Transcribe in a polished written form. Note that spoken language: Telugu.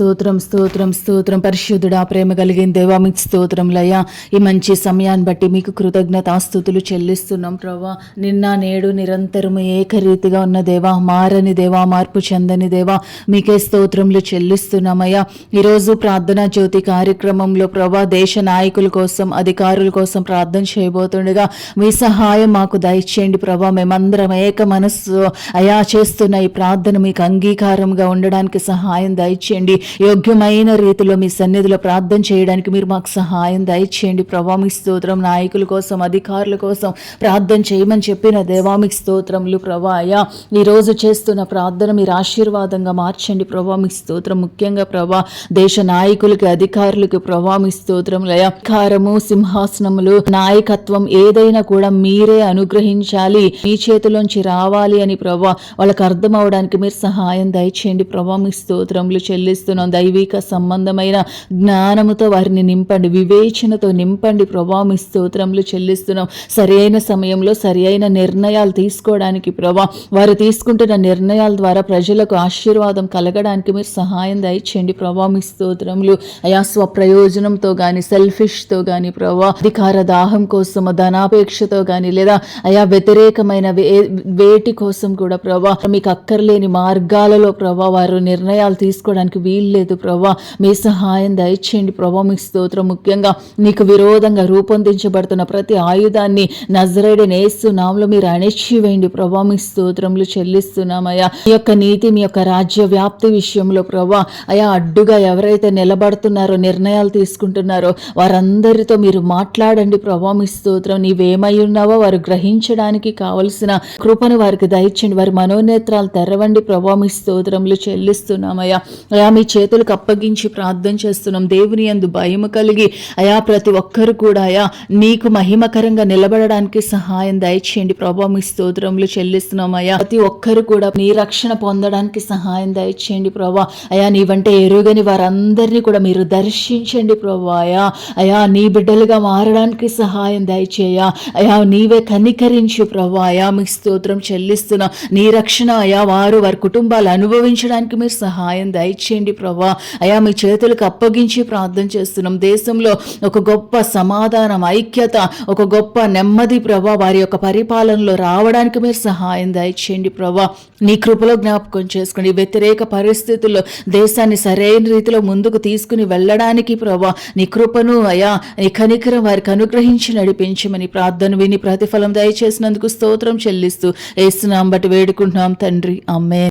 స్తోత్రం స్తోత్రం స్తోత్రం. పరిశుద్ధుడా, ప్రేమ కలిగిన దేవా, మీకు స్తోత్రంలయ్యా. ఈ మంచి సమయాన్ని బట్టి మీకు కృతజ్ఞతాస్తుతులు చెల్లిస్తున్నాం ప్రభా. నిన్న నేడు నిరంతరము ఏకరీతిగా ఉన్న దేవా, మారని దేవా, మార్పు చెందని దేవా, మీకే స్తోత్రములు చెల్లిస్తున్నామయ్యా. ఈరోజు ప్రార్థనా జ్యోతి కార్యక్రమంలో ప్రభా, దేశ నాయకుల కోసం, అధికారుల కోసం ప్రార్థన చేయబోతుండగా మీ సహాయం మాకు దయచేయండి ప్రభా. మేమందరం ఏక మనస్సు అయా చేస్తున్న ఈ ప్రార్థన మీకు అంగీకారంగా ఉండడానికి సహాయం దయచేయండి. యోగ్యమైన రీతిలో మీ సన్నిధిలో ప్రార్థన చేయడానికి మీరు మాకు సహాయం దయచేయండి ప్రభా. మీ స్తోత్రం. నాయకుల కోసం, అధికారుల కోసం ప్రార్థన చేయమని చెప్పిన దేవా, మీకు స్తోత్రములు ప్రభా. అయ్యా, ఈరోజు చేస్తున్న ప్రార్థన మీరు ఆశీర్వాదంగా మార్చండి ప్రభా. మీ స్తోత్రం. ముఖ్యంగా ప్రభా, దేశ నాయకులకి, అధికారులకి ప్రభా, మీ స్తోత్రములు. అధికారము, సింహాసనములు, నాయకత్వం ఏదైనా కూడా మీరే అనుగ్రహించాలి, మీ చేతిలోంచి రావాలి అని ప్రభా వాళ్ళకి అర్థం అవడానికి మీరు సహాయం దయచేయండి ప్రభా. మీ స్తోత్రములు చెల్లిస్తున్నాం. దైవిక సంబంధమైన జ్ఞానముతో వారిని నింపండి, వివేచనతో నింపండి ప్రభా. మీ స్తోత్రములు చెల్లిస్తున్నాం. సరైన సమయంలో సరైన నిర్ణయాలు తీసుకోవడానికి ప్రభా, వారు తీసుకుంటున్న నిర్ణయాల ద్వారా ప్రజలకు ఆశీర్వాదం కలగడానికి మీరు సహాయం దయచేయండి ప్రభా. మీ స్తోత్రములు. అయా, స్వప్రయోజనంతో కానీ, సెల్ఫిష్తో కానీ ప్రభా, అధికార దాహం కోసం, ధనాపేక్షతో కానీ, లేదా అయా వ్యతిరేకమైన వేటి కోసం కూడా ప్రభా, మీకు అక్కర్లేని మార్గాలలో ప్రభా వారు నిర్ణయాలు తీసుకోవడానికి వీల్లేదు ప్రభా. మీ సహాయం దయచేయండి ప్రభా. మీ స్తోత్రం. ముఖ్యంగా నీకు విరోధంగా రూపొందించబడుతున్న ప్రతి ఆయుధాన్ని నజరేయుడైన యేసు నామములో మీరు అణిచివేయండి ప్రభా. మీ స్తోత్రములు చెల్లిస్తున్నామయ్యా. మీ యొక్క నీతి, మీ యొక్క రాజ్య వ్యాప్తి విషయంలో ప్రభా, అయా అడ్డుగా ఎవరైతే నిలబడుతున్నారో, నిర్ణయాలు తీసుకుంటున్నారో వారందరితో మీరు మాట్లాడండి ప్రభా. మీ స్తోత్రం. నీవేమై ఉన్నావో వారు గ్రహించడానికి కావలసిన కృపను వారికి దయచేయండి. వారి మనోనేత్రాలు తెరవండి ప్రభా. మీ స్తోత్రములు చెల్లిస్తున్నామయ్యా. అయా, మీ చేతులకు అప్పగించి ప్రార్థన చేస్తున్నాం. దేవుని యందు భయము కలిగి అయా ప్రతి ఒక్కరు కూడా అయా నీకు మహిమకరంగా నిలబడడానికి సహాయం దయచేయండి ప్రభా. మీ స్తోత్రములు చెల్లిస్తున్నాం అయ్యా. ప్రతి ఒక్కరు కూడా నీ రక్షణ పొందడానికి సహాయం దయచేయండి ప్రభా. అయా, నీవంటే ఎరుగని వారందరినీ కూడా మీరు దర్శించండి ప్రభా. అయా నీ బిడ్డలుగా మారడానికి సహాయం దయచేయ. అయా, నీవే కనికరించు ప్రభా. అయా, మీ స్తోత్రం చెల్లిస్తున్నా. నీ రక్షణ అయా వారి కుటుంబాలు అనుభవించడానికి మీరు సహాయం దయచేయండి ప్రభా. అయా, మీ చేతులకు అప్పగించి ప్రార్థన చేస్తున్నాం. దేశంలో ఒక గొప్ప సమాధానం, ఐక్యత, ఒక గొప్ప నెమ్మది ప్రభా వారి యొక్క పరిపాలనలో రావడానికి మీరు సహాయం దయచేయండి ప్రభా. నీ కృపలో జ్ఞాపకం చేసుకోండి. వ్యతిరేక పరిస్థితుల్లో దేశాన్ని సరైన రీతిలో ముందుకు తీసుకుని వెళ్ళడానికి ప్రభా నీ కృపను అయా నీ కనికరం వారికి అనుగ్రహించి నడిపించమని ప్రార్థన విని ప్రతిఫలం దయచేసినందుకు స్తోత్రం చెల్లిస్తూ యేసు నామమున బట్టి వేడుకుంటున్నాం తండ్రి. ఆమేన్.